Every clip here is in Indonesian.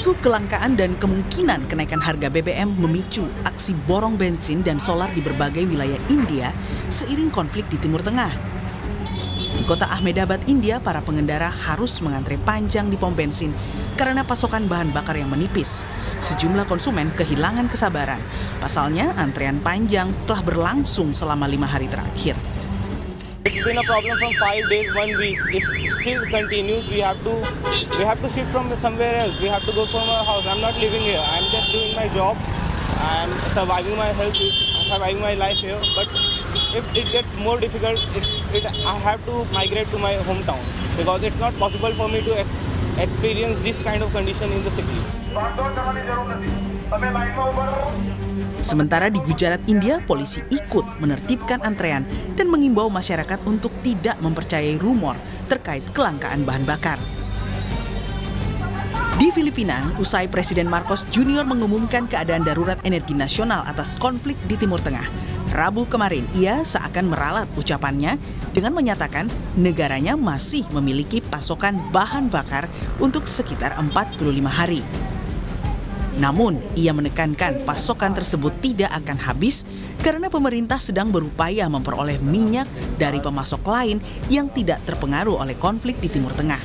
Isu kelangkaan dan kemungkinan kenaikan harga BBM memicu aksi borong bensin dan solar di berbagai wilayah India seiring konflik di Timur Tengah. Di kota Ahmedabad, India, para pengendara harus mengantre panjang di pom bensin karena pasokan bahan bakar yang menipis. Sejumlah konsumen kehilangan kesabaran. Pasalnya, antrean panjang telah berlangsung selama 5 hari terakhir. It's been a problem from 5 days, 1 week. If it still continues, we have to shift from somewhere else. We have to go from our house. I'm not living here. I'm just doing my job. I'm surviving my health, surviving my life here. But if it gets more difficult, I have to migrate to my hometown because it's not possible for me to experience this kind of condition in the city. Sementara di Gujarat, India, polisi ikut menertibkan antrean dan mengimbau masyarakat untuk tidak mempercayai rumor terkait kelangkaan bahan bakar. Di Filipina, usai Presiden Marcos Jr. mengumumkan keadaan darurat energi nasional atas konflik di Timur Tengah, Rabu kemarin ia seakan meralat ucapannya dengan menyatakan negaranya masih memiliki pasokan bahan bakar untuk sekitar 45 hari. Namun, ia menekankan pasokan tersebut tidak akan habis karena pemerintah sedang berupaya memperoleh minyak dari pemasok lain yang tidak terpengaruh oleh konflik di Timur Tengah.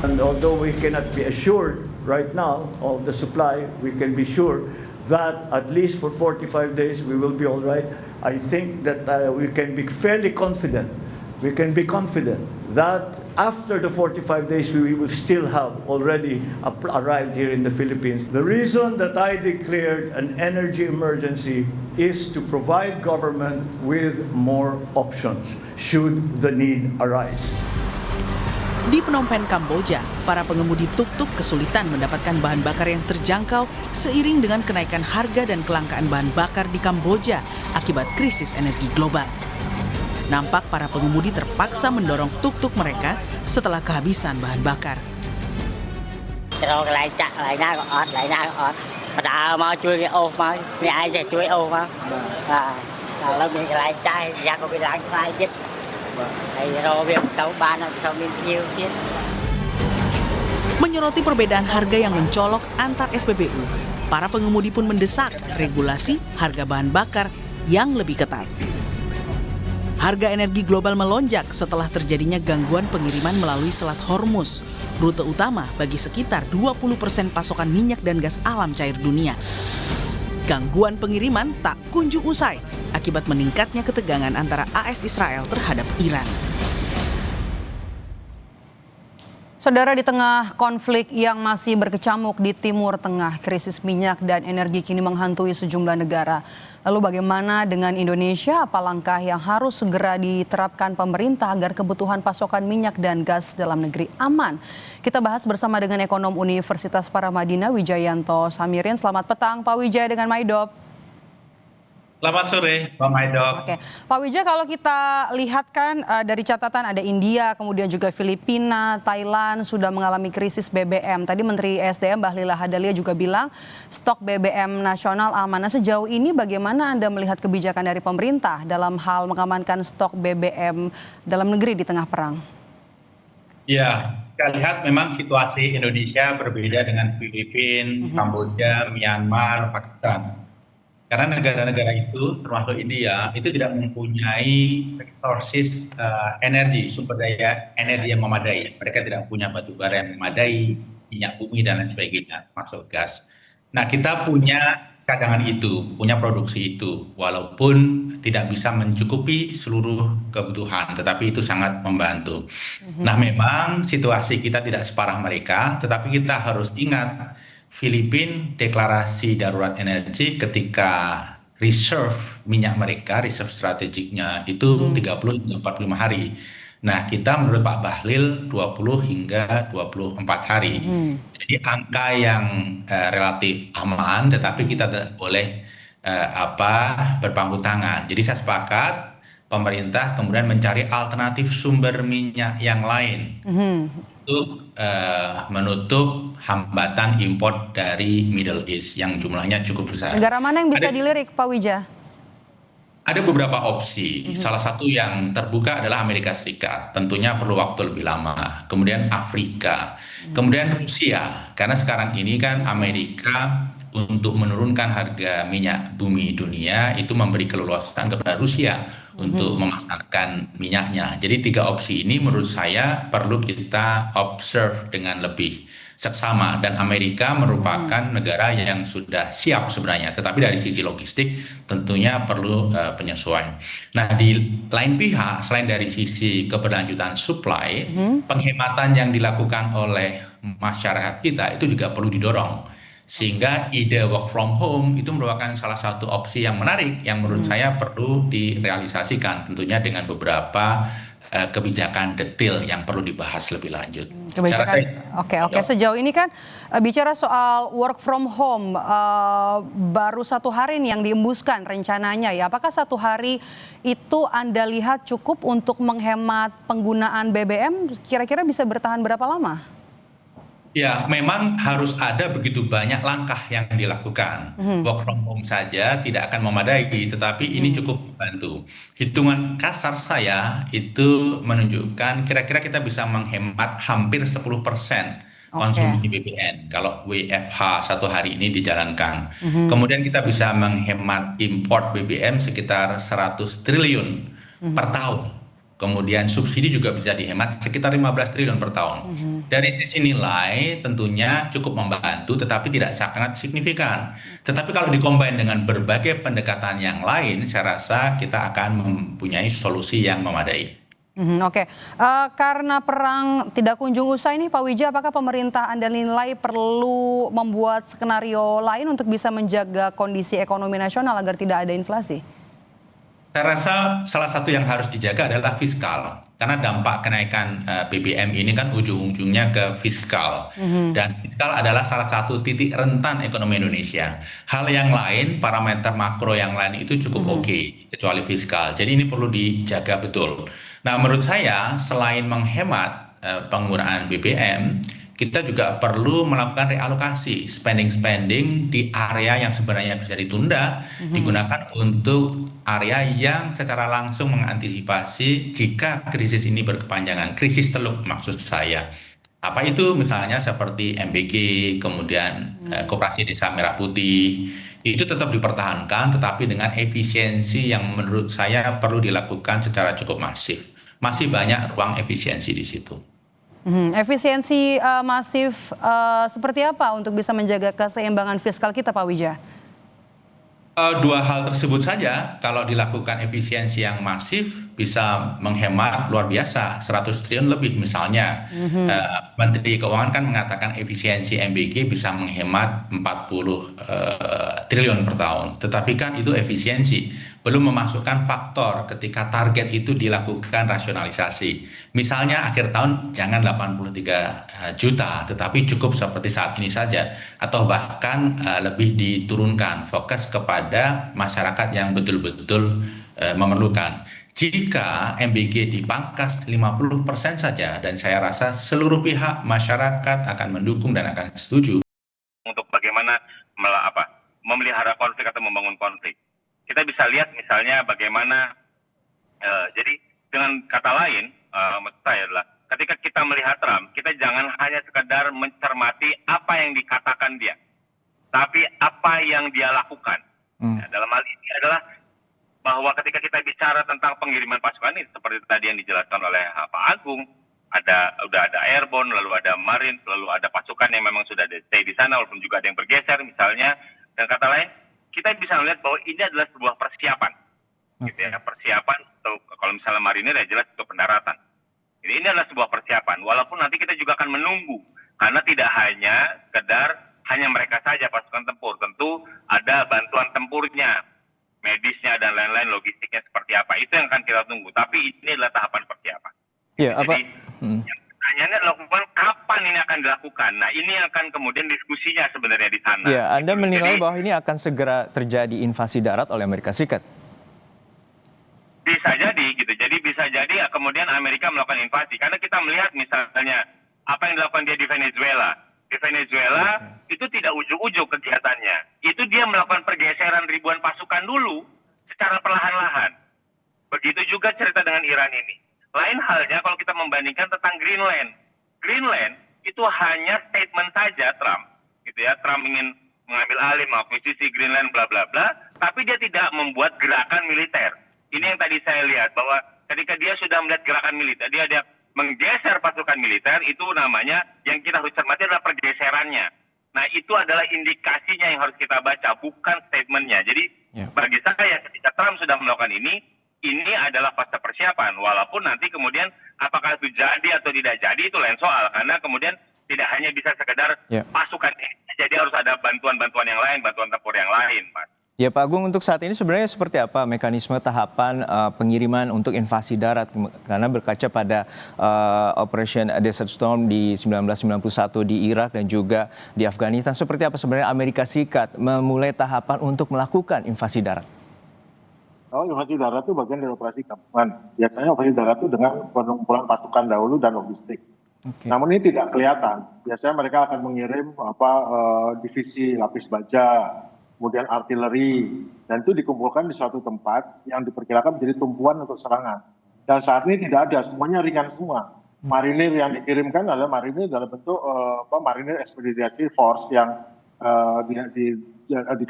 And although we cannot be assured right now of the supply, we can be sure that at least for 45 days we will be all right. I think that we can be fairly confident. We can be confident that after the 45 days we will still have already arrived here in the Philippines. The reason that I declared an energy emergency is to provide government with more options should the need arise. Di Phnom Penh, Kamboja, para pengemudi tuk-tuk kesulitan mendapatkan bahan bakar yang terjangkau seiring dengan kenaikan harga dan kelangkaan bahan bakar di Kamboja akibat krisis energi global. Nampak para pengemudi terpaksa mendorong tuk-tuk mereka setelah kehabisan bahan bakar. Menyoroti perbedaan harga yang mencolok antar SPBU, para pengemudi pun mendesak regulasi harga bahan bakar yang lebih ketat. Harga energi global melonjak setelah terjadinya gangguan pengiriman melalui Selat Hormuz, rute utama bagi sekitar 20% pasokan minyak dan gas alam cair dunia. Gangguan pengiriman tak kunjung usai akibat meningkatnya ketegangan antara AS Israel terhadap Iran. Saudara, di tengah konflik yang masih berkecamuk di Timur Tengah, krisis minyak dan energi kini menghantui sejumlah negara. Lalu bagaimana dengan Indonesia? Apa langkah yang harus segera diterapkan pemerintah agar kebutuhan pasokan minyak dan gas dalam negeri aman? Kita bahas bersama dengan ekonom Universitas Paramadina, Wijayanto Samirin. Selamat petang, Pak Wijaya dengan Maidop. Selamat sore, Pak Maidop. Oke, Pak Wijaya, kalau kita lihat kan dari catatan ada India, kemudian juga Filipina, Thailand sudah mengalami krisis BBM. Tadi Menteri SDM Bahlil Lahadalia juga bilang stok BBM nasional aman. Nah, sejauh ini bagaimana Anda melihat kebijakan dari pemerintah dalam hal mengamankan stok BBM dalam negeri di tengah perang? Ya, kita lihat memang situasi Indonesia berbeda dengan Filipina, Kamboja, Myanmar, Pakistan. Karena negara-negara itu, termasuk India, itu tidak mempunyai resources energi, sumber daya energi yang memadai. Mereka tidak punya batu bara yang memadai, minyak bumi, dan lain sebagainya, masuk gas. Nah, kita punya cadangan itu, punya produksi itu, walaupun tidak bisa mencukupi seluruh kebutuhan, tetapi itu sangat membantu. Nah, memang situasi kita tidak separah mereka, tetapi kita harus ingat, Filipina deklarasi darurat energi ketika reserve minyak mereka, reserve strategiknya itu 30 hingga 45 hari. Nah, kita menurut Pak Bahlil 20 hingga 24 hari. Jadi angka yang relatif aman, tetapi kita tidak boleh berpangku tangan. Jadi saya sepakat pemerintah kemudian mencari alternatif sumber minyak yang lain. Untuk menutup hambatan impor dari Middle East yang jumlahnya cukup besar. Negara mana yang bisa dilirik, Pak Wija? Ada beberapa opsi. Salah satu yang terbuka adalah Amerika Serikat. Tentunya perlu waktu lebih lama. Kemudian Afrika. Kemudian Rusia. Karena sekarang ini kan Amerika untuk menurunkan harga minyak bumi dunia itu memberi keleluasan kepada Rusia untuk memasarkan minyaknya. Jadi tiga opsi ini menurut saya perlu kita observe dengan lebih seksama, dan Amerika merupakan negara yang sudah siap sebenarnya, tetapi dari sisi logistik tentunya perlu penyesuaian. Nah, di lain pihak, selain dari sisi keberlanjutan supply, penghematan yang dilakukan oleh masyarakat kita itu juga perlu didorong. Sehingga ide work from home itu merupakan salah satu opsi yang menarik yang menurut saya perlu direalisasikan, tentunya dengan beberapa kebijakan detail yang perlu dibahas lebih lanjut. Kebijakan. Oke. Sejauh ini kan bicara soal work from home, baru 1 hari nih yang diembuskan rencananya ya. Apakah 1 hari itu Anda lihat cukup untuk menghemat penggunaan BBM? Kira-kira bisa bertahan berapa lama? Ya, memang harus ada begitu banyak langkah yang dilakukan. Work from home saja tidak akan memadai, tetapi ini cukup membantu. Hitungan kasar saya itu menunjukkan kira-kira kita bisa menghemat hampir 10% konsumsi BBM kalau WFH 1 hari ini dijalankan. Kemudian kita bisa menghemat import BBM sekitar 100 triliun per tahun. Kemudian subsidi juga bisa dihemat sekitar 15 triliun per tahun. Dari sisi nilai tentunya cukup membantu, tetapi tidak sangat signifikan. Tetapi kalau dikombin dengan berbagai pendekatan yang lain, saya rasa kita akan mempunyai solusi yang memadai. Oke. Karena perang tidak kunjung usai nih Pak Wija, apakah pemerintah Anda nilai perlu membuat skenario lain untuk bisa menjaga kondisi ekonomi nasional agar tidak ada inflasi? Saya rasa salah satu yang harus dijaga adalah fiskal, karena dampak kenaikan BBM ini kan ujung-ujungnya ke fiskal, dan fiskal adalah salah satu titik rentan ekonomi Indonesia. Hal yang lain, parameter makro yang lain itu cukup oke, kecuali fiskal. Jadi ini perlu dijaga betul. Nah, menurut saya selain menghemat penggunaan BBM, kita juga perlu melakukan realokasi spending di area yang sebenarnya bisa ditunda, digunakan untuk area yang secara langsung mengantisipasi jika krisis ini berkepanjangan. Krisis teluk maksud saya. Apa itu? Misalnya seperti MBG, kemudian Koperasi Desa Merah Putih, itu tetap dipertahankan tetapi dengan efisiensi yang menurut saya perlu dilakukan secara cukup masif. Masih banyak ruang efisiensi di situ. Efisiensi masif seperti apa untuk bisa menjaga keseimbangan fiskal kita, Pak Wija? Dua hal tersebut saja, kalau dilakukan efisiensi yang masif bisa menghemat luar biasa, 100 triliun lebih misalnya. Menteri Keuangan kan mengatakan efisiensi MBG bisa menghemat 40 triliun per tahun. Tetapi kan itu efisiensi, belum memasukkan faktor ketika target itu dilakukan rasionalisasi. Misalnya akhir tahun jangan 83 juta, tetapi cukup seperti saat ini saja. Atau bahkan lebih diturunkan, fokus kepada masyarakat yang betul-betul memerlukan. Jika MBG dipangkas 50% saja, dan saya rasa seluruh pihak masyarakat akan mendukung dan akan setuju. Untuk bagaimana memelihara konflik atau membangun konflik. Kita bisa lihat misalnya bagaimana, jadi dengan kata lain, maksud saya adalah ketika kita melihat Trump, kita jangan hanya sekedar mencermati apa yang dikatakan dia, tapi apa yang dia lakukan. Ya, dalam hal ini adalah bahwa ketika kita bicara tentang pengiriman pasukan ini, seperti tadi yang dijelaskan oleh Pak Agung, udah ada airborne, lalu ada marine, lalu ada pasukan yang memang sudah stay di sana, walaupun juga ada yang bergeser misalnya. Dan kata lain, kita bisa melihat bahwa ini adalah sebuah persiapan, gitu ya, persiapan untuk kalau misalnya marinir ya jelas untuk pendaratan. Jadi ini adalah sebuah persiapan, walaupun nanti kita juga akan menunggu, karena tidak hanya mereka saja pasukan tempur, tentu ada bantuan tempurnya, medisnya dan lain-lain, logistiknya seperti apa, itu yang akan kita tunggu. Tapi ini adalah tahapan persiapan. Ya, jadi yang pertanyaannya adalah kapan ini akan dilakukan. Nah, ini akan kemudian diskusinya sebenarnya di sana. Ya, Anda menilai bahwa ini akan segera terjadi invasi darat oleh Amerika Serikat? Bisa jadi gitu. Jadi bisa jadi ya, kemudian Amerika melakukan invasi. Karena kita melihat misalnya apa yang dilakukan dia di Venezuela. Di Venezuela itu tidak ujuk-ujuk kegiatannya. Itu dia melakukan pergeseran ribuan pasukan dulu secara perlahan-lahan. Begitu juga cerita dengan Iran ini. Lain halnya kalau kita membandingkan tentang Greenland. Greenland itu hanya statement saja Trump, gitu ya. Trump ingin mengambil alih, mengakuisisi Greenland, bla bla bla, tapi dia tidak membuat gerakan militer. Ini yang tadi saya lihat bahwa ketika dia sudah melihat gerakan militer, dia menggeser pasukan militer, itu namanya yang kita harus cermati adalah pergeserannya. Nah, itu adalah indikasinya yang harus kita baca, bukan statementnya. Jadi bagi saya ketika Trump sudah melakukan ini adalah fase persiapan. Walaupun nanti kemudian apakah itu jadi atau tidak jadi itu lain soal. Karena kemudian tidak hanya bisa sekedar pasukan ini, jadi harus ada bantuan-bantuan yang lain, bantuan tempur yang lain, Mas. Ya Pak Agung, untuk saat ini sebenarnya seperti apa mekanisme tahapan pengiriman untuk invasi darat? Karena berkaca pada Operation Desert Storm di 1991 di Irak dan juga di Afghanistan, seperti apa sebenarnya Amerika Serikat memulai tahapan untuk melakukan invasi darat? Kalau invasi darat itu bagian dari operasi gabungan. Biasanya operasi darat itu dengan pengumpulan pasukan dahulu dan logistik. Namun ini tidak kelihatan. Biasanya mereka akan mengirim divisi lapis baja, kemudian artileri, dan itu dikumpulkan di suatu tempat yang diperkirakan menjadi tumpuan untuk serangan. Dan saat ini tidak ada, semuanya ringan semua. Marinir yang dikirimkan adalah marinir dalam bentuk marinir ekspedisi force yang di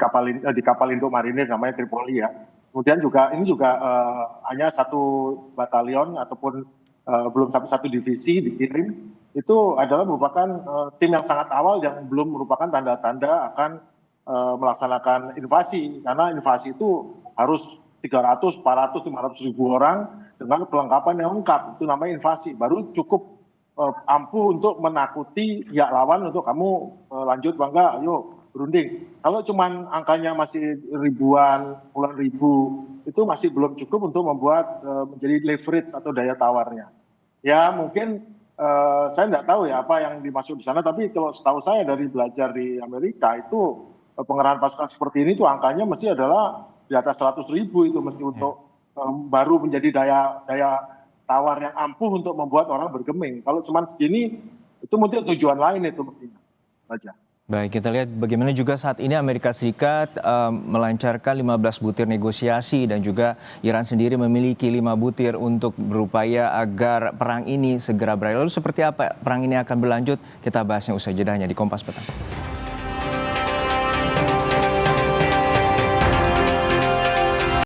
kapal induk marinir namanya Tripoli ya. Kemudian juga ini juga hanya satu batalion ataupun belum sampai satu divisi dikirim. Itu adalah merupakan tim yang sangat awal yang belum merupakan tanda-tanda akan melaksanakan invasi, karena invasi itu harus 300, 400, 500 ribu orang dengan perlengkapan yang lengkap. Itu namanya invasi. Baru cukup ampuh untuk menakuti pihak lawan untuk kamu lanjut bangga, ayo berunding. Kalau cuman angkanya masih ribuan, puluhan ribu, itu masih belum cukup untuk membuat menjadi leverage atau daya tawarnya. Ya mungkin saya nggak tahu ya apa yang dimaksud di sana, tapi kalau setahu saya dari belajar di Amerika itu pengerahan pasukan seperti ini tuh angkanya mesti adalah di atas 100 ribu itu mesti untuk baru menjadi daya tawar yang ampuh untuk membuat orang bergeming. Kalau cuma segini itu mungkin tujuan lain itu mestinya. Baca. Baik, kita lihat bagaimana juga saat ini Amerika Serikat melancarkan 15 butir negosiasi dan juga Iran sendiri memiliki 5 butir untuk berupaya agar perang ini segera berakhir. Lalu seperti apa perang ini akan berlanjut? Kita bahasnya usai jedanya di Kompas Petang.